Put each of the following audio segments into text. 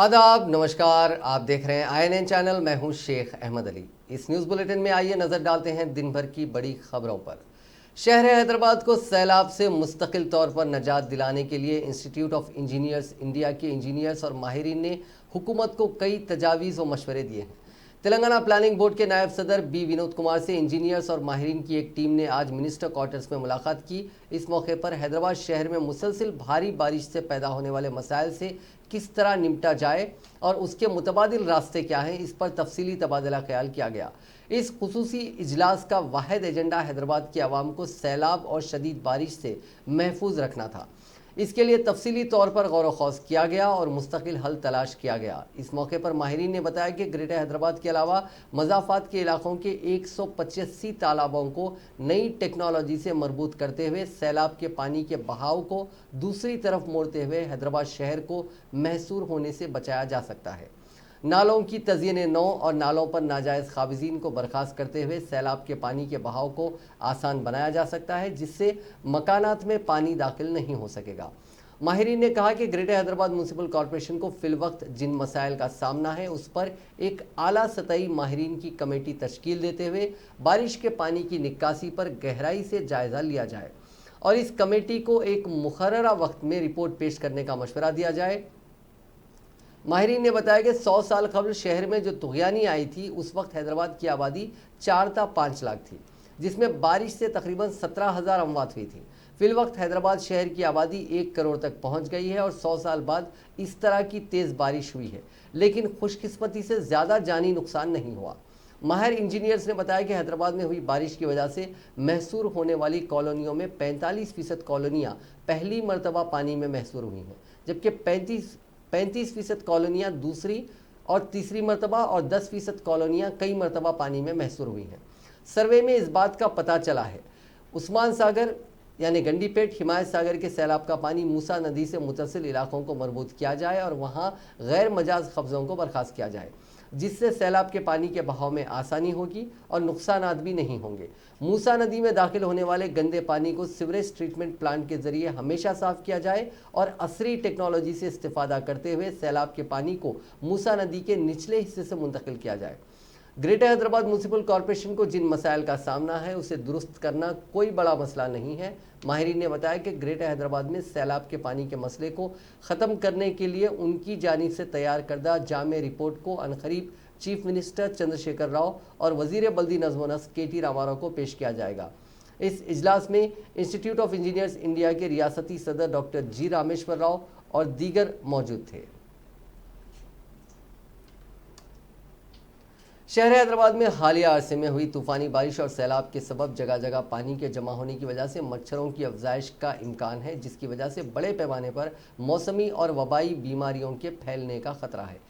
आदाब, नमस्कार। आप देख रहे हैं INN चैनल। मैं हूं शेख अहमद अली। इस न्यूज़ बुलेटिन में आइए नज़र डालते हैं दिन भर की बड़ी खबरों पर। शहर हैदराबाद को सैलाब से मुस्तकिल तौर पर निजात दिलाने के लिए इंस्टीट्यूट ऑफ इंजीनियर्स इंडिया के इंजीनियर्स और माहिरीन ने हुकूमत को कई तजावीज़ और मशवरे दिए हैं। तेलंगाना प्लानिंग बोर्ड के नायब सदर बी विनोद कुमार से इंजीनियर्स और माहिरीन की एक टीम ने आज मिनिस्टर क्वार्टर्स में मुलाकात की। इस मौके पर हैदराबाद शहर में मुसलसिल भारी बारिश से पैदा होने वाले मसाइल से किस तरह निपटा जाए और उसके मुतबादिल रास्ते क्या हैं, इस पर तफसीली तबादला ख्याल किया गया। इस खुसूसी इजलास का वाहिद एजेंडा हैदराबाद की आवाम को सैलाब और शदीद बारिश से महफूज रखना था। इसके लिए तफसीली तौर पर गौर व खौज किया गया और मुस्तकिल हल तलाश किया गया। इस मौके पर माहिरीन ने बताया कि ग्रेटर हैदराबाद के अलावा मज़ाफ़ात के इलाकों के 185 तालाबों को नई टेक्नोलॉजी से मरबूत करते हुए सैलाब के पानी के बहाव को दूसरी तरफ मोड़ते हुए हैदराबाद शहर को महसूर होने से बचाया जा सकता है। नालों की तज़यीन नौ और नालों पर नाजायज़ काबिज़ीन को बर्खास्त करते हुए सैलाब के पानी के बहाव को आसान बनाया जा सकता है, जिससे मकानात में पानी दाखिल नहीं हो सकेगा। माहिरीन ने कहा कि ग्रेटर हैदराबाद म्यूनसिपल कॉरपोरेशन को फिलवक्त जिन मसाइल का सामना है उस पर एक आला सतही माहिरीन की कमेटी तश्कील देते हुए बारिश के पानी की निकासी पर गहराई से जायज़ा लिया जाए और इस कमेटी को एक मुकर्ररा वक्त में रिपोर्ट पेश करने का मशवरा दिया जाए। माहिरीन ने बताया कि 100 साल कबल शहर में जो तुग़यानी आई थी उस वक्त हैदराबाद की आबादी 4 था 5 लाख थी, जिसमें बारिश से तकरीबन 17,000 अमवात हुई थी। फिलवक्त हैदराबाद शहर की आबादी 1 करोड़ तक पहुंच गई है और 100 साल बाद इस तरह की तेज़ बारिश हुई है, लेकिन खुशकिस्मती से ज़्यादा जानी नुकसान नहीं हुआ। माहिर इंजीनियर्स ने बताया कि हैदराबाद में हुई बारिश की वजह से महसूर होने वाली कॉलोनियों में 45% कॉलोनियाँ पहली मरतबा पानी में महसूर हुई हैं, जबकि 35% कॉलोनियाँ दूसरी और तीसरी मरतबा और 10% कॉलोनियाँ कई मरतबा पानी में महसूर हुई हैं। सर्वे में इस बात का पता चला है उस्मान सागर यानी गंडीपेट हिमायत सागर के सैलाब का पानी मूसा नदी से मुतसिल इलाकों को मरबूत किया जाए और वहाँ गैर मजाज कब्ज़ों को बर्खास्त किया जाए, जिससे सैलाब के पानी के बहाव में आसानी होगी और नुकसानात भी नहीं होंगे। मूसा नदी में दाखिल होने वाले गंदे पानी को सीवरेज ट्रीटमेंट प्लांट के जरिए हमेशा साफ किया जाए और असरी टेक्नोलॉजी से इस्तेफादा करते हुए सैलाब के पानी को मूसा नदी के निचले हिस्से से मुंतकिल किया जाए। ग्रेटर हैदराबाद म्यूनसिपल कॉरपोरेशन को जिन मसाइल का सामना है उसे दुरुस्त करना कोई बड़ा मसला नहीं है। माहिरीन ने बताया कि ग्रेटर हैदराबाद में सैलाब के पानी के मसले को ख़त्म करने के लिए उनकी जानिब से तैयार करदा जामे रिपोर्ट को अनकरीब चीफ मिनिस्टर चंद्रशेखर राव और वजीर बल्दी नज़्म व नस्क KT रामाराव को पेश किया जाएगा। इस इजलास में इंस्टीट्यूट ऑफ इंजीनियर्स इंडिया के रियासती सदर डॉक्टर G रामेश्वर राव और दीगर मौजूद थे। शहर हैदराबाद में हालिया अरसे में हुई तूफ़ानी बारिश और सैलाब के सबब जगह जगह पानी के जमा होने की वजह से मच्छरों की अफजाइश का इम्कान है, जिसकी वजह से बड़े पैमाने पर मौसमी और वबाई बीमारियों के फैलने का ख़तरा है।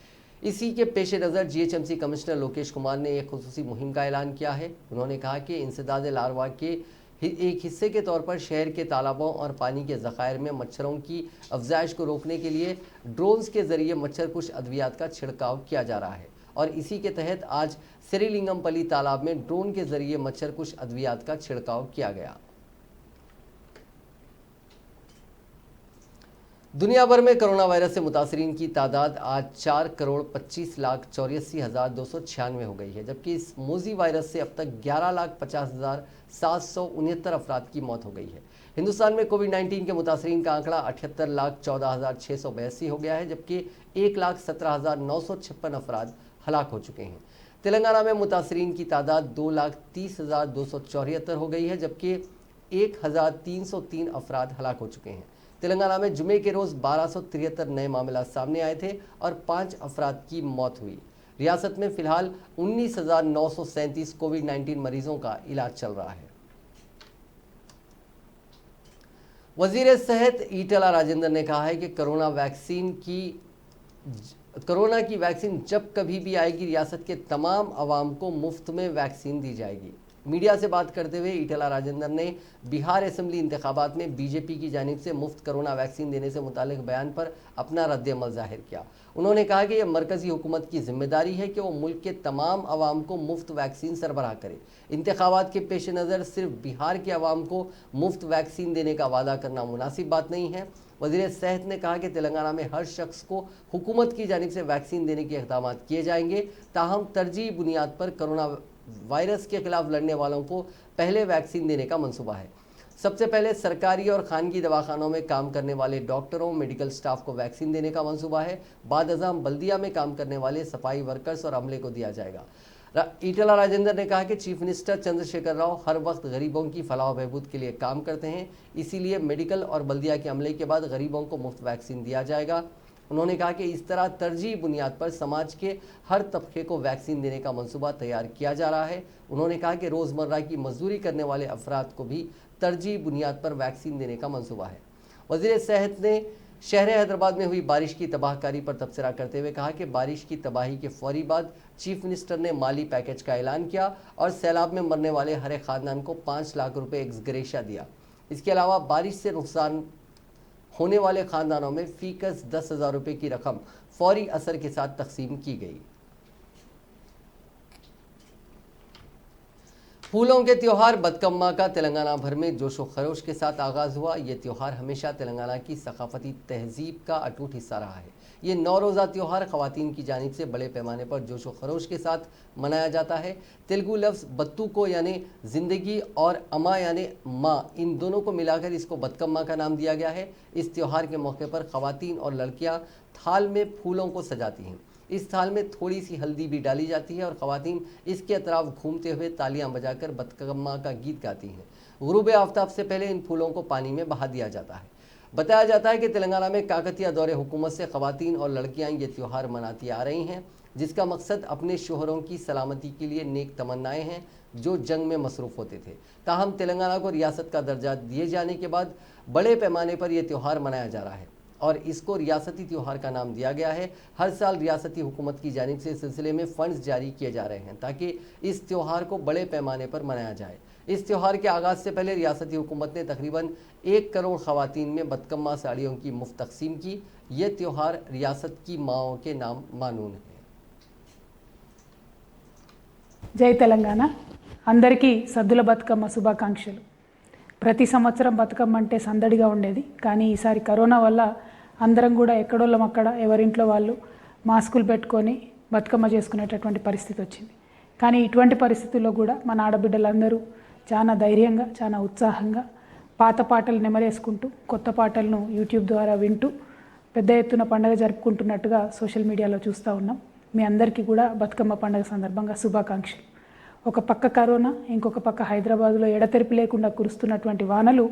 इसी के पेश नज़र GHMC कमिश्नर लोकेश कुमार ने एक खुसूसी मुहिम का ऐलान किया है। उन्होंने कहा कि इंसदाद लार्वा के एक हिस्से के तौर पर शहर के तालाबों और पानी के ज़खायर में मच्छरों की अफजाइश को रोकने के लिए ड्रोन्स के ज़रिए मच्छर कुश अद्वियात का छिड़काव किया जा रहा है और इसी के तहत आज श्रीलिंगमपल्ली तालाब में ड्रोन के जरिए मच्छर कुश अद्वियात का छिड़काव किया गया। दुनिया भर में कोरोना वायरस से मुतासरीन की तादाद आज 4,25,84,296 हो गई है, जबकि इस मोजी वायरस से अब तक 11,50,769 अफराद की मौत हो गई है। हिंदुस्तान में कोविड-19 के मुतासरीन का आंकड़ा 78,14,682 हो गया है, जबकि 1,17,956 अफराद हलाक हो चुके हैं। तेलंगाना में मुतासरीन की तादाद 2,30,274 हो गई है, जबकि 1,303 अफराद हलाक हो चुके हैं। तेलंगाना में जुमे के रोज़ 1273 नए मामला सामने आए थे और 5 अफराद की मौत हुई। रियासत में फ़िलहाल 19,937 कोविड-19 मरीजों का इलाज चल रहा है। वज़ीर सेहत ईटला राजेंद्र ने कहा है कि कोरोना की वैक्सीन जब कभी भी आएगी रियासत के तमाम अवाम को मुफ्त में वैक्सीन दी जाएगी। मीडिया से बात करते हुए ईटला राजेंद्र ने बिहार असेंबली इंतखाबात में बीजेपी की जानिब से मुफ्त कोरोना वैक्सीन देने से मुतालिक बयान पर अपना रद्द-ए-अमल जाहिर किया। उन्होंने कहा कि यह मरकज़ी हुकूमत की जिम्मेदारी है कि वो मुल्क के तमाम अवाम को मुफ्त वैक्सीन सरबराह करे। इंतखाबात के पेश नज़र सिर्फ बिहार के अवाम को मुफ्त वैक्सीन देने का वादा करना मुनासिब बात नहीं है। वज़ीर सेहत ने कहा कि तेलंगाना में हर शख्स को हुकूमत की जानिब से वैक्सीन देने के इक़दाम किए जाएंगे। ताहम तरजीह बुनियाद पर कोरोना वायरस के खिलाफ लड़ने वालों को पहले वैक्सीन देने का मंसूबा है। सबसे पहले सरकारी और खानगी दवाखानों में काम करने वाले डॉक्टरों, मेडिकल स्टाफ को वैक्सीन देने का मंसूबा है। बाद अज़ाम बल्दिया में काम करने वाले सफाई वर्कर्स और अमले को दिया जाएगा। ईटला राजेंद्र ने कहा कि चीफ मिनिस्टर चंद्रशेखर राव हर वक्त गरीबों की फलाह बहबूद के लिए काम करते हैं, इसीलिए मेडिकल और बल्दिया के अमले के बाद गरीबों को मुफ्त वैक्सीन दिया जाएगा। उन्होंने कहा कि इस तरह तरजीह बुनियाद पर समाज के हर तबके को वैक्सीन देने का मंसूबा तैयार किया जा रहा है। उन्होंने कहा कि रोज़मर्रा की मजदूरी करने वाले अफराद को भी तरजीह बुनियाद पर वैक्सीन देने का मंसूबा है। वज़ीर सेहत ने शहर हैदराबाद में हुई बारिश की तबाहकारी पर तबसरा करते हुए कहा कि बारिश की तबाही के फौरी बाद चीफ मिनिस्टर ने माली पैकेज का ऐलान किया और सैलाब में मरने वाले हर एक खानदान को 5 लाख रुपए एक्स ग्रेशिया दिया। इसके अलावा बारिश से नुकसान होने वाले खानदानों में फीकस 10,000 रुपये की रकम फौरी असर के साथ तकसीम की गई। फूलों के त्यौहार बतकम्मा का तेलंगाना भर में जोशो खरोश के साथ आगाज़ हुआ। ये त्यौहार हमेशा तेलंगाना की सकाफती तहजीब का अटूट हिस्सा रहा है। ये 9 रोज़ा त्यौहार ख़वातीन की जानिब से बड़े पैमाने पर जोशो खरोश के साथ मनाया जाता है। तेलुगु लफ्ज़ बत्तू को यानी ज़िंदगी और अमा यानी माँ, इन दोनों को मिलाकर इसको बतकम्मा का नाम दिया गया है। इस त्यौहार के मौके पर ख़वातीन और लड़कियाँ थाल में फूलों को सजाती हैं। इस थाल में थोड़ी सी हल्दी भी डाली जाती है और ख़वातीन इसके अतराफ घूमते हुए तालियां बजाकर बतकम्मा का गीत गाती हैं। गुरूब आफ्ताब से पहले इन फूलों को पानी में बहा दिया जाता है। बताया जाता है कि तेलंगाना में काकतिया दौरे हुकूमत से ख़वातीन और लड़कियां ये त्यौहार मनाती आ रही हैं, जिसका मकसद अपने शोहरों की सलामती के लिए नेक तमन्नाएँ हैं जो जंग में मसरूफ़ होते थे। ताहम तेलंगाना को रियासत का दर्जा दिए जाने के बाद बड़े पैमाने पर यह त्यौहार मनाया जा रहा है और इसको रियासती त्यौहार का नाम दिया गया है। हर साल रियासती हुकूमत की जानिब से इस सिलसिले में फ़ंड्स जारी किए जा रहे हैं ताकि इस त्यौहार को बड़े पैमाने पर मनाया जाए। इस त्यौहार के आगाज़ से पहले रियासती हुकूमत ने तकरीबन 1 करोड़ ख़वातीन में बतकम्मा साड़ियों की मुफ्त तकसीम की। ये त्यौहार रियासत की माओं के नाम मानून है। जय तेलंगाना अंदरिकी सद्दुల బతుకమ్మ శుభాకాంక్షలు। ప్రతి సంవత్సరం బతుకమ్మ అంటే సందడిగా ఉండేది, కానీ ఈసారి కరోనా వల్ల అందరం కూడా ఎక్కడోళ్ళం అక్కడ ఎవరింట్లో వాళ్ళు మాస్కులు పెట్టుకొని బతుకమ్మ చేసుకునేటటువంటి పరిస్థితి వచ్చింది. కానీ ఇటువంటి పరిస్థితుల్లో కూడా మన ఆడబిడ్డలందరూ చాలా ధైర్యంగా, చాలా ఉత్సాహంగా పాత పాటలు నెమరేసుకుంటూ కొత్త పాటలను యూట్యూబ్ ద్వారా వింటూ పెద్ద ఎత్తున పండుగ జరుపుకుంటున్నట్టుగా సోషల్ మీడియాలో చూస్తూ ఉన్నాం. మీ అందరికీ కూడా బతుకమ్మ పండుగ సందర్భంగా శుభాకాంక్షలు. ఒక పక్క కరోనా, ఇంకొక పక్క హైదరాబాద్లో ఎడతెరిపి లేకుండా కురుస్తున్నటువంటి వానలు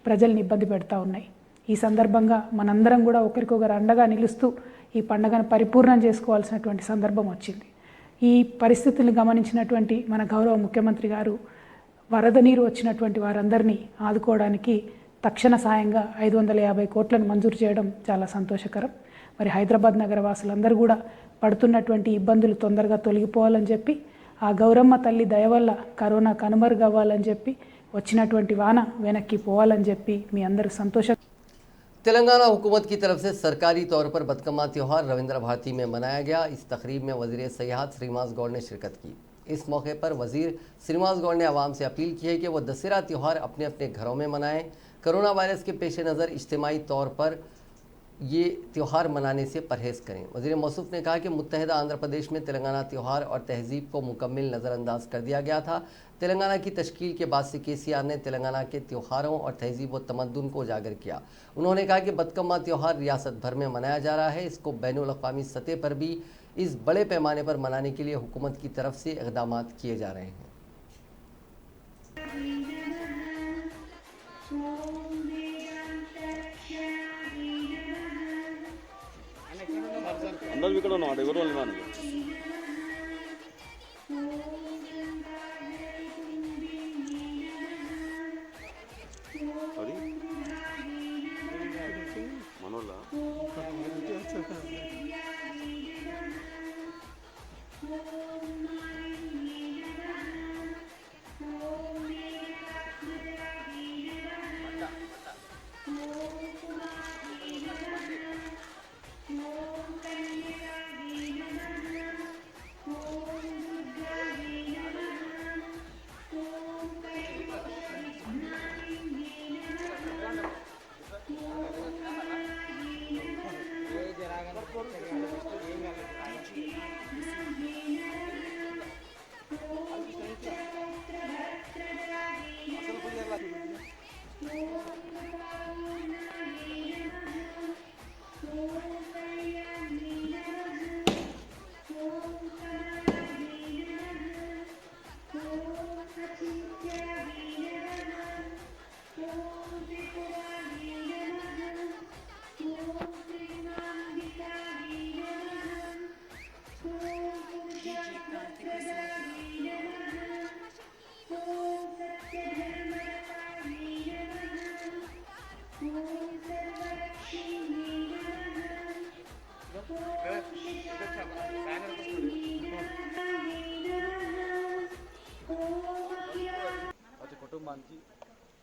ప్రజల్ని ఇబ్బంది పెడతా ఉన్నాయి. ఈ సందర్భంగా మనందరం కూడా ఒకరికొకరు అండగా నిలుస్తూ ఈ పండుగను పరిపూర్ణం చేసుకోవాల్సినటువంటి సందర్భం వచ్చింది. ఈ పరిస్థితులను గమనించినటువంటి మన గౌరవ ముఖ్యమంత్రి గారు వరద నీరు వచ్చినటువంటి వారందరినీ ఆదుకోవడానికి తక్షణ సాయంగా 550 కోట్లను మంజూరు చేయడం చాలా సంతోషకరం. మరి హైదరాబాద్ నగర వాసులందరూ కూడా పడుతున్నటువంటి ఇబ్బందులు తొందరగా తొలగిపోవాలని చెప్పి, ఆ గౌరమ్మ తల్లి దయ వల్ల కరోనా కనుమరుగవ్వాలని చెప్పి, వచ్చినటువంటి వాన వెనక్కి పోవాలని చెప్పి మీ అందరూ సంతోషం। तेलंगाना हुकूमत की तरफ से सरकारी तौर पर बतकम्मा त्यौहार रविंद्र भारती में मनाया गया। इस तकरीब में वज़ीर सयाहत श्रीनिवास गौड़ ने शिरकत की। इस मौके पर वज़ीर श्रीनिवास गौड़ ने आवाम से अपील की है कि वह दशहरा त्यौहार अपने अपने घरों में मनाएं। कोरोना वायरस के पेश नज़र इज्तिमाई तौर पर ये त्यौहार मनाने से परहेज़ करें। वज़ीर मौसूफ ने कहा कि मुत्तहिदा आंध्र प्रदेश में तेलंगाना त्यौहार और तहजीब को मुकम्मल नज़रअंदाज कर दिया गया था। तेलंगाना की तश्कील के बाद से KCR ने तेलंगाना के त्योहारों और तहजीब व तमद्दुन को उजागर किया। उन्होंने कहा कि बतकम्मा त्यौहार रियासत भर में मनाया जा रहा है। इसको बैनुल-अक़वामी सतह पर भी इस बड़े पैमाने पर मनाने के लिए हुकूमत की तरफ से इक़दाम किए जा रहे हैं। అందరూ ఇక్కడ ఉన్నాడు ఎవరు ఉన్నాను అది మనోళ్ళ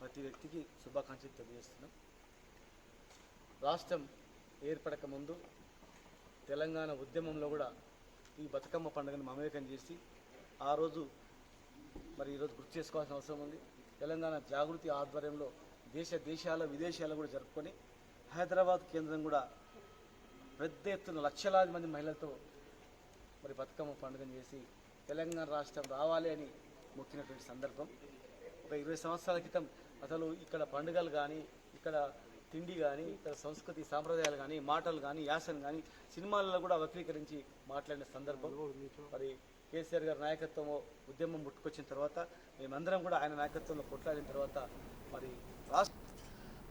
ప్రతి వ్యక్తికి శుభాకాంక్షలు తెలియజేస్తున్నాం. రాష్ట్రం ఏర్పడక ముందు తెలంగాణ ఉద్యమంలో కూడా ఈ బతుకమ్మ పండుగను మమేకం చేసి ఆ రోజు మరి ఈరోజు గుర్తు చేసుకోవాల్సిన అవసరం ఉంది. తెలంగాణ జాగృతి ఆధ్వర్యంలో దేశాల విదేశాలు కూడా జరుపుకొని హైదరాబాద్ కేంద్రం కూడా పెద్ద ఎత్తున లక్షలాది మంది మహిళలతో మరి బతుకమ్మ పండుగను చేసి తెలంగాణ రాష్ట్రం రావాలి అని మొక్కినటువంటి సందర్భం. ఒక 20 సంవత్సరాల క్రితం అసలు ఇక్కడ పండుగలు కానీ, ఇక్కడ తిండి కానీ, ఇక్కడ సంస్కృతి సాంప్రదాయాలు కానీ, మాటలు కానీ, యాసను కానీ సినిమాలలో కూడా వక్రీకరించి మాట్లాడిన సందర్భం. మరి కేసీఆర్ గారి నాయకత్వం ఉద్యమం ముట్టుకొచ్చిన తర్వాత మేమందరం కూడా ఆయన నాయకత్వంలో కొట్లాడిన తర్వాత మరి రాష్ట్ర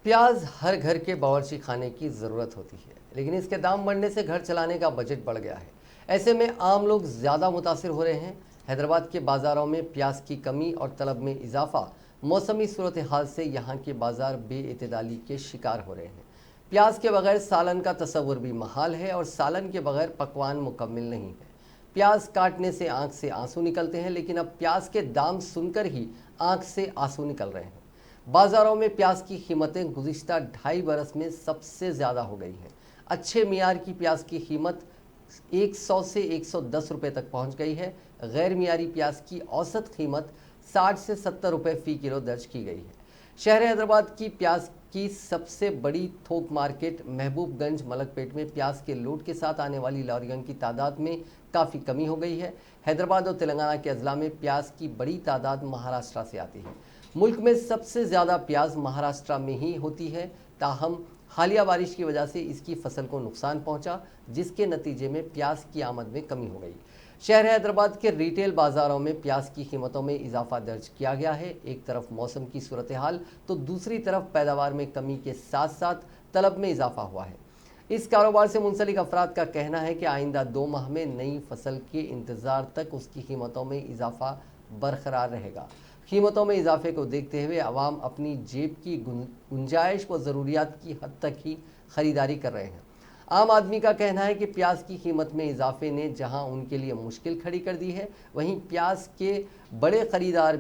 प्याज हर घर के बावर्ची खाने की ज़रूरत होती है, लेकिन इसके दाम बढ़ने से घर चलाने का बजट बढ़ गया है। ऐसे में आम लोग ज़्यादा मुतासिर हो रहे हैं। हैदराबाद के बाज़ारों में प्याज की कमी और तलब में इजाफा मौसमी सूरत हाल से यहाँ के बाज़ार बेइतदाली के शिकार हो रहे हैं। प्याज के बगैर सालन का तस्वुर भी महाल है और सालन के बगैर पकवान मुकम्मल नहीं है। प्याज काटने से आँख से आंसू निकलते हैं, लेकिन अब प्याज के दाम सुनकर ही आँख से आंसू निकल रहे हैं। बाज़ारों में प्याज की कीमतें गुज़िश्ता 2.5 बरस में सबसे ज़्यादा हो गई हैं। अच्छे मियार की प्याज की कीमत 100 से 110 रुपये तक पहुंच गई है। गैर मियारी प्याज की औसत कीमत 60 से 70 रुपये फ़ी किलो दर्ज की गई है। शहर हैदराबाद की प्याज की सबसे बड़ी थोक मार्केट महबूबगंज मलकपेट में प्याज के लोड के साथ आने वाली लॉरियों की तादाद में काफ़ी कमी हो गई है। हैदराबाद और तेलंगाना के अजला में प्याज की बड़ी तादाद महाराष्ट्र से आती है। मुल्क में सबसे ज़्यादा प्याज महाराष्ट्र में ही होती है। ताहम हालिया बारिश की वजह से इसकी फसल को नुकसान पहुंचा, जिसके नतीजे में प्याज की आमद में कमी हो गई। शहर हैदराबाद के रिटेल बाज़ारों में प्याज की कीमतों में इजाफा दर्ज किया गया है। एक तरफ मौसम की सूरत हाल तो दूसरी तरफ पैदावार में कमी के साथ साथ तलब में इजाफा हुआ है। इस कारोबार से मुंसलिक अफराद का कहना है कि आइंदा 2 माह में नई फसल के इंतज़ार तक उसकी कीमतों में इजाफा बरकरार रहेगा। कीमतों में इजाफे को देखते हुए आवाम अपनी जेब की गुंजाइश व ज़रूरियात की हद तक ही ख़रीदारी कर रहे हैं। आम आदमी का कहना है कि प्याज की कीमत में इजाफे ने जहां उनके लिए मुश्किल खड़ी कर दी है, वहीं प्याज के बड़े ख़रीदार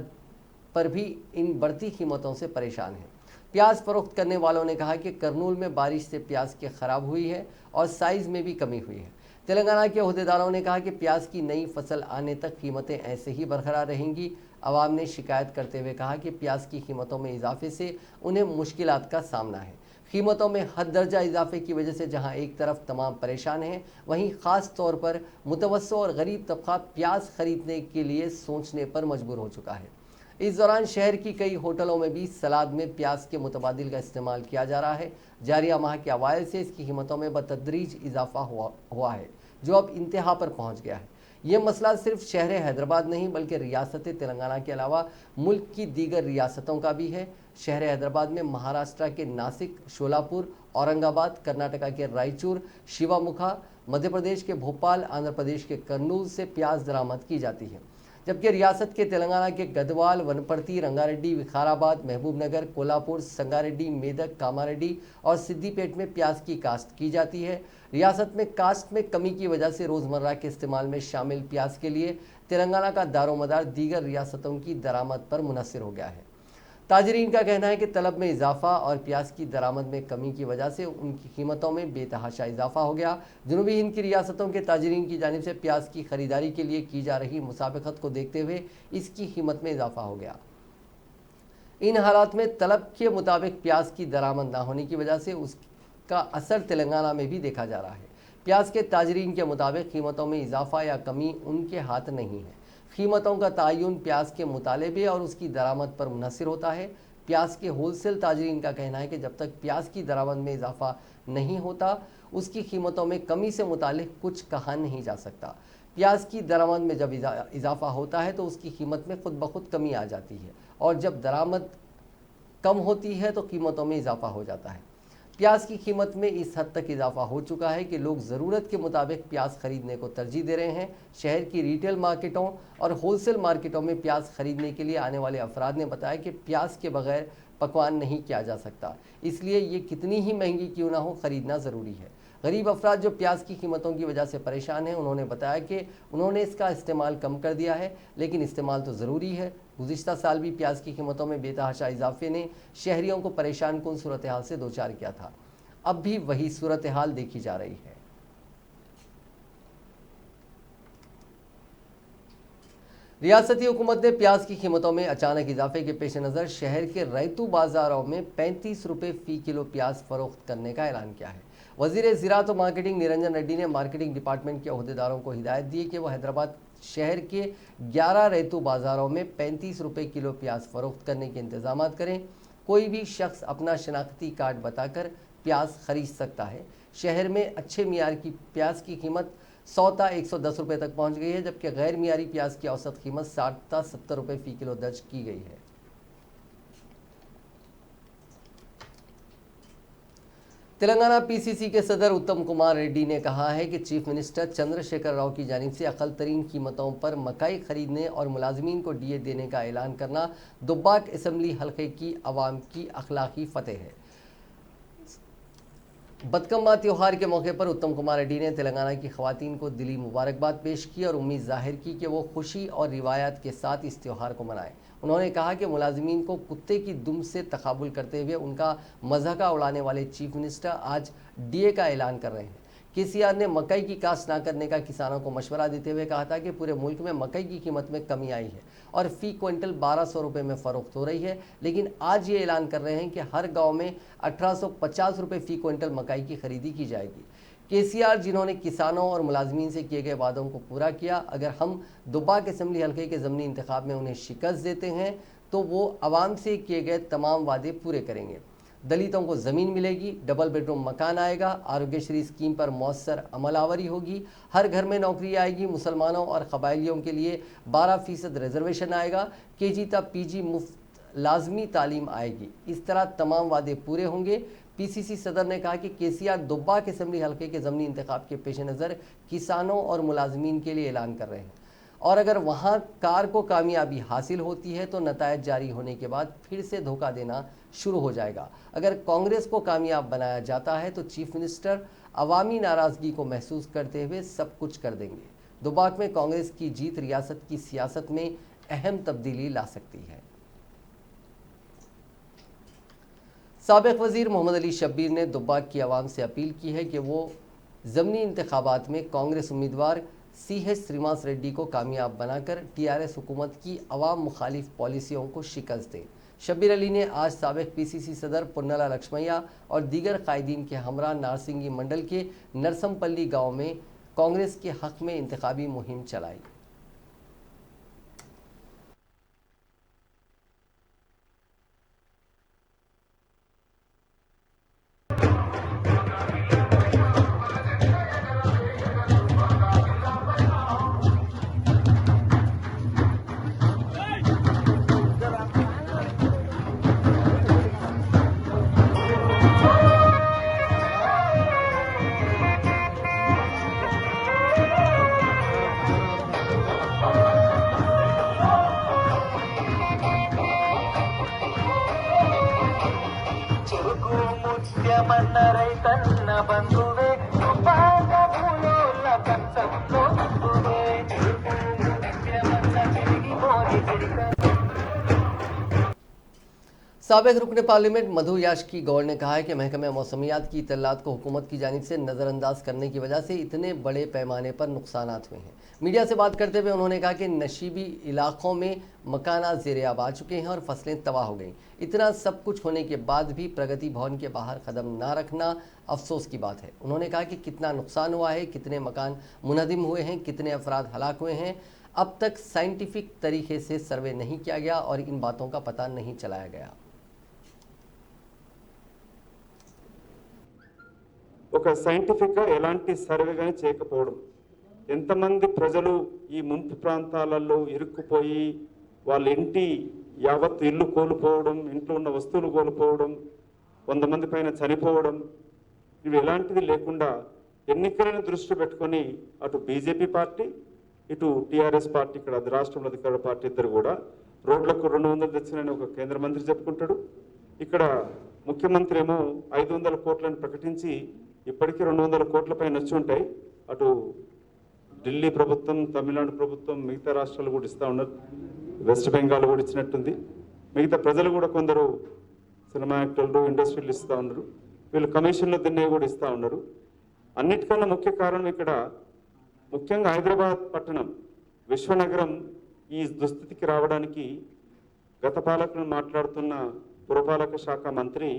पर भी इन बढ़ती कीमतों से परेशान हैं। प्याज फरोख्त करने वालों ने कहा कि करनूल में बारिश से प्याज के ख़राब हुई है और साइज़ में भी कमी हुई है। तेलंगाना के अहदेदारों ने कहा कि प्याज की नई फसल आने तक कीमतें ऐसे ही बरकरार रहेंगी। आवाम ने शिकायत करते हुए कहा कि प्याज की कीमतों में इजाफे से उन्हें मुश्किलात का सामना है। कीमतों में हद दर्जा इजाफे की वजह से जहां एक तरफ तमाम परेशान हैं, वहीं ख़ास तौर पर मुतवस्सो और गरीब तबका प्याज खरीदने के लिए सोचने पर मजबूर हो चुका है। इस दौरान शहर की कई होटलों में भी सलाद में प्याज के मुतबादिल का इस्तेमाल किया जा रहा है। जारिया माह के अवाइल से इसकी कीमतों में बतदरीज इजाफा हुआ है, जो अब इंतहा पर पहुंच गया है। ये मसला सिर्फ शहर हैदराबाद नहीं बल्कि रियासत तेलंगाना के अलावा मुल्क की दीगर रियासतों का भी है। शहर हैदराबाद में महाराष्ट्र के नासिक, शोलापुर, औरंगाबाद, कर्नाटका के रायचूर, शिवामुखा, मध्य प्रदेश के भोपाल, आंध्र प्रदेश के कर्नूल से प्याज दरामद की जाती है, जबकि रियासत के तेलंगाना के गदवाल, वनपर्ती, रंगारेड्डी, विखाराबाद, महबूबनगर, कोल्हापुर, संगारेड्डी, मेदक, कामारेड्डी और सिद्दीपेट में प्याज की काश्त की जाती है। रियासत में काश्त में कमी की वजह से रोज़मर्रा के इस्तेमाल में शामिल प्याज के लिए तेलंगाना का दारोमदार दीगर रियासतों की दरामद पर मुनहसर हो गया है। ताजरीन का कहना है कि तलब में इजाफा और प्याज की दरामद में कमी की वजह से उनकी कीमतों में बेतहाशा इजाफा हो गया। जनूबी हिंद की रियासतों के ताजरीन की जानिब से प्याज की खरीदारी के लिए की जा रही मुसाबकत को देखते हुए इसकी कीमत में इजाफा हो गया। इन हालात में तलब के मुताबिक प्याज की दरामद ना होने की वजह से उसका असर तेलंगाना में भी देखा जा रहा है। प्याज के ताजरीन के मुताबिक कीमतों में इजाफा या कमी उनके हाथ नहीं है। कीमतों का तयन प्याज के मुतालबे और उसकी दरामद पर मुनहसर होता है। प्याज के होलसेल ताजरीन का कहना है कि जब तक प्याज की दरामद में इजाफा नहीं होता, उसकी कीमतों में कमी से मुतालिक कुछ कहा नहीं जा सकता। प्याज की दरामद में जब इजाफा होता है तो उसकी कीमत में खुद ब खुद कमी आ जाती है, और जब दरामद कम होती है तो कीमतों में इजाफा हो जाता है। प्याज की कीमत में इस हद तक इजाफा हो चुका है कि लोग ज़रूरत के मुताबिक प्याज खरीदने को तरजीह दे रहे हैं। शहर की रिटेल मार्केटों और होलसेल मार्केटों में प्याज खरीदने के लिए आने वाले अफराद ने बताया कि प्याज के बगैर पकवान नहीं किया जा सकता, इसलिए ये कितनी ही महंगी क्यों ना हो खरीदना ज़रूरी है। गरीब अफराद जो प्याज की कीमतों की वजह से परेशान हैं, उन्होंने बताया कि उन्होंने इसका इस्तेमाल कम कर दिया है, लेकिन इस्तेमाल तो ज़रूरी है। गुज़िश्ता साल भी प्याज की कीमतों में बेतहाशा इजाफे ने शहरियों को परेशान कुन सूरत हाल से दो चार किया था। अब भी वही सूरत हाल देखी जा रही है। रियासती हुकूमत ने प्याज की कीमतों में अचानक इजाफे के पेश नज़र शहर के रैतू बाजारों में 35 रुपये फ़ी किलो प्याज फरोख्त करने का ऐलान किया है। वज़ीर ज़राअत और मार्केटिंग निरंजन रेड्डी ने मार्केटिंग डिपार्टमेंट के अहदेदारों को हिदायत दी कि वह हैदराबाद शहर के 11 रैतू बाजारों में 35 रुपये किलो प्याज फरोख्त करने के इंतजाम करें। कोई भी शख्स अपना शनाख्ती कार्ड बताकर प्याज खरीद सकता है। शहर में अच्छे मियार की प्याज की कीमत 110 रुपये तक पहुंच गई है, जबकि गैर मियारी प्याज की औसत कीमत 70 रुपये फ़ी किलो दर्ज की गई है। तेलंगाना पीसीसी के सदर उत्तम कुमार रेड्डी ने कहा है कि चीफ मिनिस्टर चंद्रशेखर राव की जानिब से अकल तरीन कीमतों पर मकाई खरीदने और मुलाजमीन को डीए देने का ऐलान करना दुब्बाक असम्बली हल्के की आवाम की अखलाकी फतेह है। बतकम्मा त्यौहार के मौके पर उत्तम कुमार रेड्डी ने तेलंगाना की खवातीन को दिली मुबारकबाद पेश की और उम्मीद जाहिर की कि वो खुशी और रिवायत के साथ इस त्यौहार को मनाएं। उन्होंने कहा कि मुलाजमीन को कुत्ते की दुम से तकाबुल करते हुए उनका मजाका उड़ाने वाले चीफ मिनिस्टर आज डीए का ऐलान कर रहे हैं। केसीआर ने मकई की काश्त न करने का किसानों को मशवरा देते हुए कहा था कि पूरे मुल्क में मकई की कीमत में कमी आई है और फ़ी क्विंटल 1200 रुपये में फ़रोख्त हो रही है, लेकिन आज ये ऐलान कर रहे हैं कि हर गांव में 1850 रुपये फ़ी क्विंटल मकई की खरीदी की जाएगी। केसीआर जिन्होंने किसानों और मुलाजमीन से किए गए वादों को पूरा किया, अगर हम दुब्बाक असम्बली हल्के के ज़मनी इंतखाब में उन्हें शिकस्त देते हैं तो वो आवाम से किए गए तमाम वादे पूरे करेंगे। दलितों को ज़मीन मिलेगी, डबल बेडरूम मकान आएगा, आरोग्यश्री स्कीम पर मौसर अमलावरी होगी, हर घर में नौकरी आएगी, मुसलमानों और कबायलियों के लिए 12% रिजर्वेशन आएगा, केजी तक पीजी मुफ्त लाजमी तालीम आएगी। इस तरह तमाम वादे पूरे होंगे। पीसीसी सदर ने कहा कि केसीआर दुब्बाक असम्बली हल्के के ज़मनी इंतखाब के पेश नज़र किसानों और मुलाजमीन के लिए ऐलान कर रहे हैं और अगर वहाँ कार को कामयाबी हासिल होती है तो नतायज जारी होने के बाद फिर से धोखा देना शुरू हो जाएगा। अगर कांग्रेस को कामयाब बनाया जाता है तो चीफ मिनिस्टर अवामी नाराज़गी को महसूस करते हुए सब कुछ कर देंगे। दुब्बाक में कांग्रेस की जीत रियासत की सियासत में अहम तब्दीली ला सकती है। साबिक वज़ीर मोहम्मद अली शब्बीर ने दुब्बाक की आवाम से अपील की है कि वो ज़मनी इंतखाबात में कांग्रेस उम्मीदवार CH श्रीनिवास रेड्डी को कामयाब बनाकर TRS हुकूमत की अवाम मुखालिफ पॉलिसियों को शिकस्त दें। शब्बीर अली ने आज साबिक PCC सदर पुन्नला लक्ष्मैया और दीगर कायदीन के हमरा नारसिंगी मंडल के नरसमपल्ली गांव में कांग्रेस के हक में इंतखाबी मुहिम चलाई। साबिक रुकन पार्लियामेंट मधु याशकी गौर ने कहा है कि महकमे मौसमियात की इत्तलात को हुकूमत की जानिब से नज़रअंदाज करने की वजह से इतने बड़े पैमाने पर नुकसानात हुए हैं। मीडिया से बात करते हुए उन्होंने कहा कि नशीबी इलाकों में मकानात ज़ेर-ए-आब आ चुके हैं और फसलें तबाह हो गईं। इतना सब कुछ होने के बाद भी प्रगति भवन के बाहर कदम ना रखना अफसोस की बात है। उन्होंने कहा कि कितना नुकसान हुआ है, कितने मकान मुनहदिम हुए हैं, कितने अफराद हलाक हुए हैं, अब तक साइंटिफिक तरीके से सर्वे नहीं किया गया और इन बातों का पता नहीं चलाया गया। ఒక సైంటిఫిక్గా ఎలాంటి సర్వే కానీ చేయకపోవడం, ఎంతమంది ప్రజలు ఈ ముంపు ప్రాంతాలలో ఇరుక్కుపోయి వాళ్ళ ఇంటి యావత్ ఇల్లు కోల్పోవడం, ఇంట్లో ఉన్న వస్తువులు కోల్పోవడం, 100 మంది పైన చనిపోవడం, ఇవి ఎలాంటిది లేకుండా ఎన్నికలను దృష్టి పెట్టుకొని అటు బీజేపీ పార్టీ ఇటు టీఆర్ఎస్ పార్టీ ఇక్కడ రాష్ట్రంలో అధికార పార్టీ ఇద్దరు కూడా రోడ్లకు 200 తెచ్చినని ఒక కేంద్ర మంత్రి చెప్పుకుంటాడు. ఇక్కడ ముఖ్యమంత్రి ఏమో 500 కోట్లను ప్రకటించి ఇప్పటికీ 200 కోట్ల పైన వచ్చి ఉంటాయి. అటు ఢిల్లీ ప్రభుత్వం, తమిళనాడు ప్రభుత్వం, మిగతా రాష్ట్రాలు కూడా ఇస్తూ ఉన్నారు. వెస్ట్ బెంగాల్ కూడా ఇచ్చినట్టుంది. మిగతా ప్రజలు కూడా కొందరు సినిమా యాక్టర్లు, ఇండస్ట్రీలు ఇస్తూ ఉన్నారు. వీళ్ళు కమిషన్లు తిన్నవి కూడా ఇస్తూ ఉన్నారు. అన్నిటికన్నా ముఖ్య కారణం ఇక్కడ ముఖ్యంగా హైదరాబాద్ పట్టణం, విశ్వనగరం ఈ దుస్థితికి రావడానికి గత పాలకులు మాట్లాడుతున్న పురపాలక శాఖ మంత్రి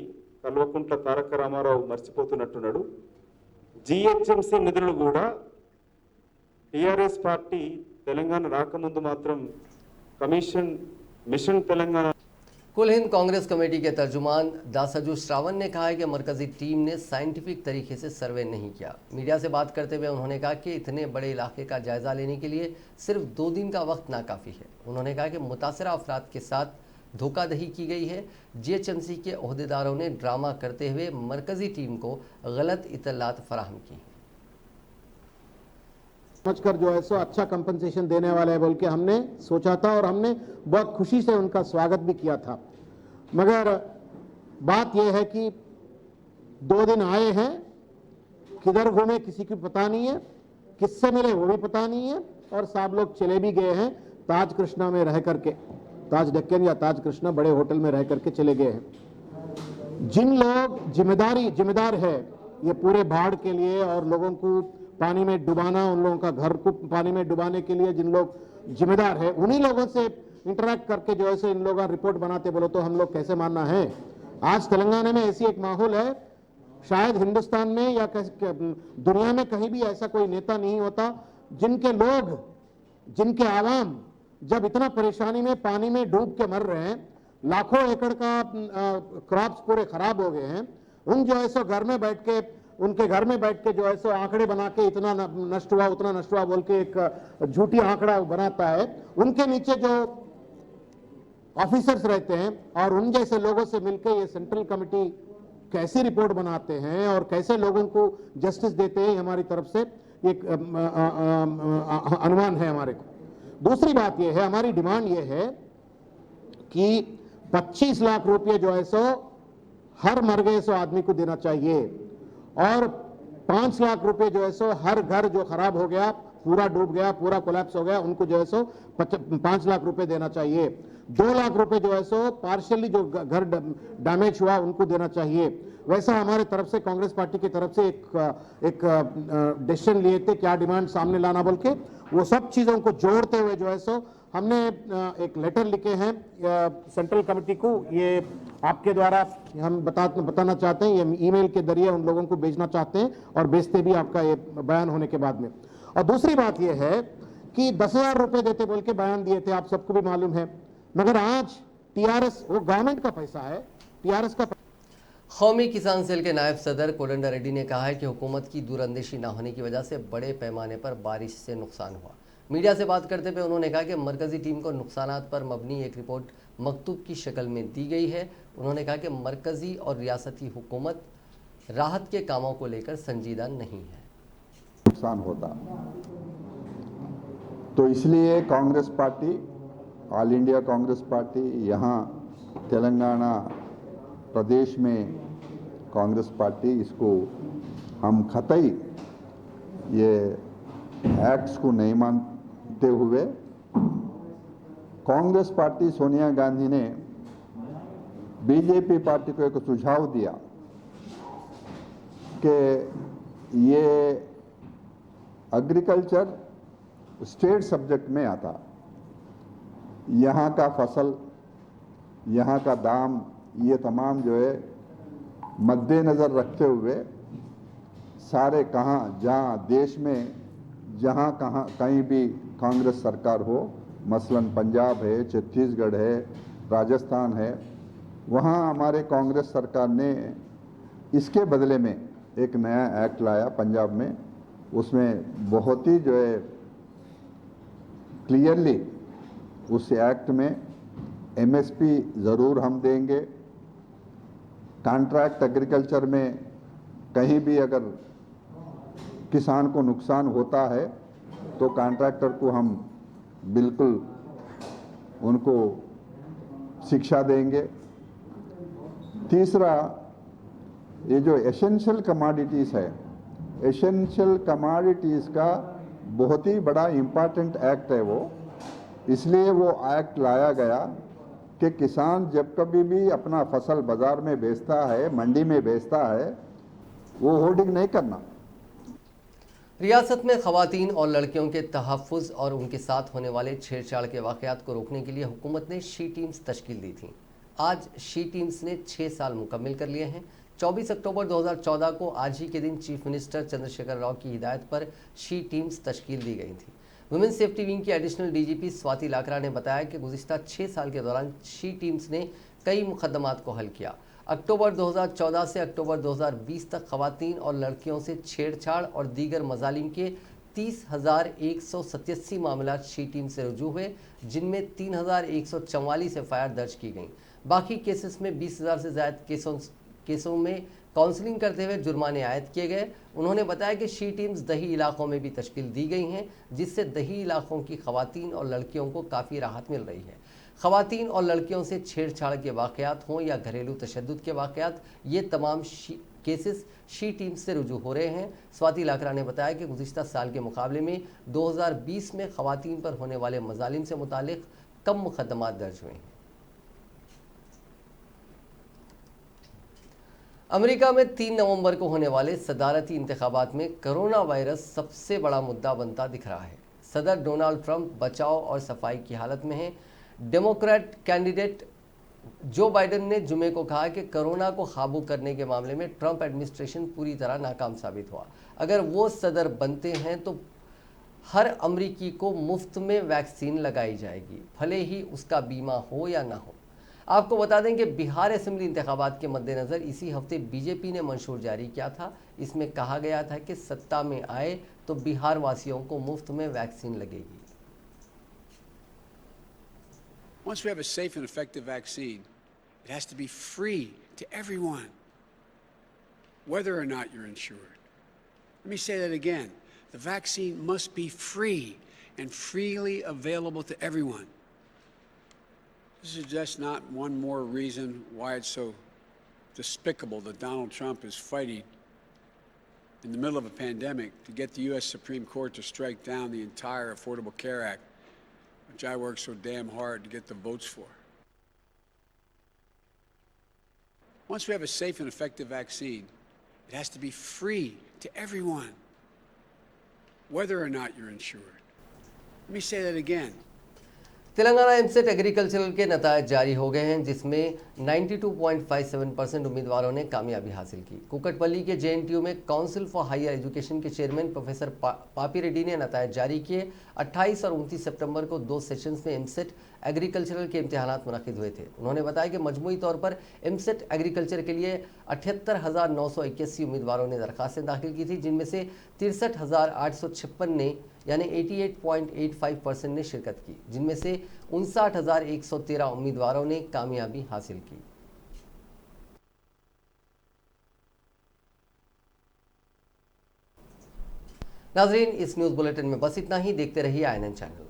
కల్వకుంట్ల తారక రామారావు మర్చిపోతున్నట్టున్నాడు. జిహెచ్ఎంసీ నిధులు కూడా టీఆర్ఎస్ పార్టీ తెలంగాణ రాకముందు మాత్రం मिशन तेलंगाना। कुल हिंद कांग्रेस कमेटी के तर्जुमान दासजू श्रावण ने कहा है कि मरकजी टीम ने साइंटिफिक तरीके से सर्वे नहीं किया। मीडिया से बात करते हुए उन्होंने कहा कि इतने बड़े इलाके का जायजा लेने के लिए सिर्फ 2 दिन का वक्त नाकाफी है। उन्होंने कहा कि मुतासरा अफराद के साथ धोखाधड़ी की गई है। जीएचएमसी के ओहदेदारों ने ड्रामा करते हुए मरकजी टीम को गलत इतलात फराहम की। समझकर जो है सो अच्छा कंपनसेशन देने वाला है बोल के हमने सोचा था और हमने बहुत खुशी से उनका स्वागत भी किया था। मगर बात यह है कि 2 दिन आए हैं, किधर घूमे किसी को पता नहीं है, किससे मिले वो भी पता नहीं है, और साहब लोग चले भी गए हैं ताज कृष्णा में रह करके, ताज डेक्कन या ताज कृष्णा बड़े होटल में रह करके चले गए हैं। जिन लोग जिम्मेदार है ये पूरे बाढ़ के लिए और लोगों को पानी में डुबाना, उन लोगों का घर को पानी में डुबाने के लिए जिन लोग जिम्मेदार है, उन्हीं लोगों से इंटरेक्ट करके जो है इन लोगों का रिपोर्ट बनाते बोलो तो हम लोग कैसे मानना है। आज तेलंगाना में ऐसी एक माहौल है, शायद हिंदुस्तान में या दुनिया में कहीं भी ऐसा कोई नेता नहीं होता जिनके लोग, जिनके आवाम जब इतना परेशानी में पानी में डूब के मर रहे हैं, लाखों एकड़ का क्रॉप्स पूरे खराब हो गए हैं, उन जो है सो घर में बैठ के, उनके घर में बैठ के जो है सो आंकड़े बना के इतना नष्ट हुआ उतना नष्ट हुआ बोल के एक झूठी आंकड़ा बनाता है। उनके नीचे जो ऑफिसर्स रहते हैं और उन जैसे लोगों से मिलकर ये सेंट्रल कमेटी कैसी रिपोर्ट बनाते हैं और कैसे लोगों को जस्टिस देते हैं, हमारी तरफ से एक अनुमान है हमारे को। दूसरी बात यह है, हमारी डिमांड यह है कि 25 लाख रुपए जो है सो हर मर गए सो आदमी को देना चाहिए, और 5 लाख रुपए जो है सो हर घर जो खराब हो गया, पूरा डूब गया, पूरा कोलैप्स हो गया, उनको जो है सो 5 लाख रुपए देना चाहिए। 2 लाख रुपए जो है सो पार्शियली जो घर डैमेज हुआ उनको देना चाहिए। वैसा हमारे तरफ से, कांग्रेस पार्टी की तरफ से एक डिसीजन लिए थे क्या डिमांड सामने लाना बोल के, वो सब चीजों को जोड़ते हुए जो है सो हमने एक लेटर लिखे हैं सेंट्रल कमेटी को। ये आपके द्वारा हम बताना चाहते हैं, ये ईमेल के जरिए उन लोगों को भेजना चाहते हैं और भेजते भी आपका ये बयान होने के बाद में। और दूसरी बात ये है कि 10,000 रुपए देते बोल के बयान दिए थे, आप सबको भी मालूम है, मगर आज टीआरएस, वो गवर्नमेंट का पैसा है, टीआरएस का। कौमी किसान सेल के नायब सदर कोडंडा रेड्डी ने कहा है कि हुकूमत की दूरअंदेशी न होने की वजह से बड़े पैमाने पर बारिश से नुकसान हुआ। मीडिया से बात करते हुए उन्होंने कहा कि मरकजी टीम को नुकसानात पर मबनी एक रिपोर्ट मकतूब की शक्ल में दी गई है। उन्होंने कहा कि मरकजी और रियासती हुकूमत राहत के कामों को लेकर संजीदा नहीं है। नुकसान होता तो इसलिए Congress party, all India Congress party, यहाँ तेलंगाना प्रदेश में कांग्रेस पार्टी, इसको हम कतई ये एक्ट्स को नहीं मानते हुए, कांग्रेस पार्टी सोनिया गांधी ने बीजेपी पार्टी को एक सुझाव दिया कि ये एग्रीकल्चर स्टेट सब्जेक्ट में आता, यहाँ का फसल, यहाँ का दाम, ये तमाम जो है मद्देनज़र रखते हुए सारे कहाँ, जहाँ देश में जहाँ कहाँ कहीं भी कांग्रेस सरकार हो, मसलन पंजाब है, छत्तीसगढ़ है, राजस्थान है, वहाँ हमारे कांग्रेस सरकार ने इसके बदले में एक नया एक्ट लाया पंजाब में। उसमें बहुत ही जो है क्लियरली उस एक्ट में एमएसपी ज़रूर हम देंगे। कॉन्ट्रैक्ट एग्रीकल्चर में कहीं भी अगर किसान को नुकसान होता है तो कॉन्ट्रैक्टर को हम बिल्कुल उनको शिक्षा देंगे। तीसरा, ये जो एसेंशियल कमोडिटीज़ है, एसेंशियल कमोडिटीज़ का बहुत ही बड़ा इम्पॉर्टेंट एक्ट है वो, इसलिए वो एक्ट लाया गया कि किसान जब कभी भी अपना फसल बाजार में बेचता है, मंडी में बेचता है, वो होर्डिंग नहीं करना। रियासत में खवातीन और लड़कियों के तहफ़्फ़ुज़ और उनके साथ होने वाले छेड़छाड़ के वाक़यात को रोकने के लिए हुकूमत ने शी टीम्स तश्कील दी थी। आज शी टीम्स ने 6 साल मुकम्मिल कर लिए हैं। 24 अक्टूबर 2014 को आज ही के दिन चीफ मिनिस्टर चंद्रशेखर राव की हिदायत पर शी टीम्स तश्कील दी गई थी। वुमेन सेफ्टी विंग की एडिशनल डीजीपी स्वाति लाकरा ने बताया कि गुज़िश्ता 6 साल के दौरान शी टीम्स ने कई मुकदमात को हल किया। अक्टूबर 2014 से अक्टूबर 2020 तक खवातीन और लड़कियों से छेड़छाड़ और दीगर मजालिम के 30,187 मामला शी टीम से रुजू हुए, जिनमें 3,144 एफआईआर दर्ज की गई। बाकी केसेस में 20,000 से ज़्यादा केसों में काउंसलिंग करते हुए जुर्माने आयद किए गए। उन्होंने बताया कि शी टीम्स दही इलाकों में भी तश्कील दी गई हैं, जिससे दही इलाकों की खवातीन और लड़कियों को काफ़ी राहत मिल रही है। खवातीन और लड़कियों से छेड़छाड़ के वाक़यात हों या घरेलू तशद्दुद के वाक़यात, ये तमाम केसेस शी टीम से रुजू हो रहे हैं। स्वाति लाकरा ने बताया कि गुज़िश्ता साल के मुकाबले में 2020 में खवातीन पर होने वाले मजालिम से मुतालिक कम मुकदमात दर्ज हुए हैं। अमेरिका में 3 नवंबर को होने वाले सदारती इंतखाबात में कोरोना वायरस सबसे बड़ा मुद्दा बनता दिख रहा है। सदर डोनाल्ड ट्रंप बचाव और सफाई की हालत में हैं। डेमोक्रेट कैंडिडेट जो बाइडेन ने जुमे को कहा कि कोरोना को काबू करने के मामले में ट्रंप एडमिनिस्ट्रेशन पूरी तरह नाकाम साबित हुआ। अगर वो सदर बनते हैं तो हर अमरीकी को मुफ्त में वैक्सीन लगाई जाएगी, भले ही उसका बीमा हो या ना हो। आपको बता दें कि बिहार असेंबली इंतखाबात के मद्देनज़र इसी हफ्ते बीजेपी ने मंशूर जारी किया था। इसमें कहा गया था कि सत्ता में आए तो बिहार वासियों को मुफ्त में वैक्सीन लगेगी। Once we have a safe and effective vaccine, it has to be free to everyone, whether or not you're insured. Let me say that again. The vaccine must be free and freely available to everyone. This is just not one more reason why it's so despicable that Donald Trump is fighting in the middle of a pandemic to get the U.S. Supreme Court to strike down the entire Affordable Care Act, which I worked so damn hard to get the votes for. Once we have a safe and effective vaccine, it has to be free to everyone, whether or not you're insured. Let me say that again. Telangana EAMCET agricultural के नतायज जारी हो गए हैं, जिसमें 92.57% उम्मीदवारों ने कामयाबी हासिल की। कुकटपल्ली के जेएनटीयू में काउंसिल फॉर हायर एजुकेशन के चेयरमैन प्रोफेसर पापी रेड्डी ने नतायज जारी किए। 28 और 29 सितंबर को 2 सेशंस में एमसेट एग्रीकल्चरल के इम्तिहानात मुनक़िद हुए थे। उन्होंने बताया कि मजमूई तौर पर एमसेट एग्रीकल्चर के लिए 78,981 उम्मीदवारों ने दरखास्तें दाखिल की थी, जिनमें से 63,856 ने यानी 88.85% ने शिरकत की, जिनमें से 59,113 उम्मीदवारों ने कामयाबी हासिल की। नाजरीन, इस न्यूज़ बुलेटिन में बस इतना ही। देखते रहिए INN चैनल।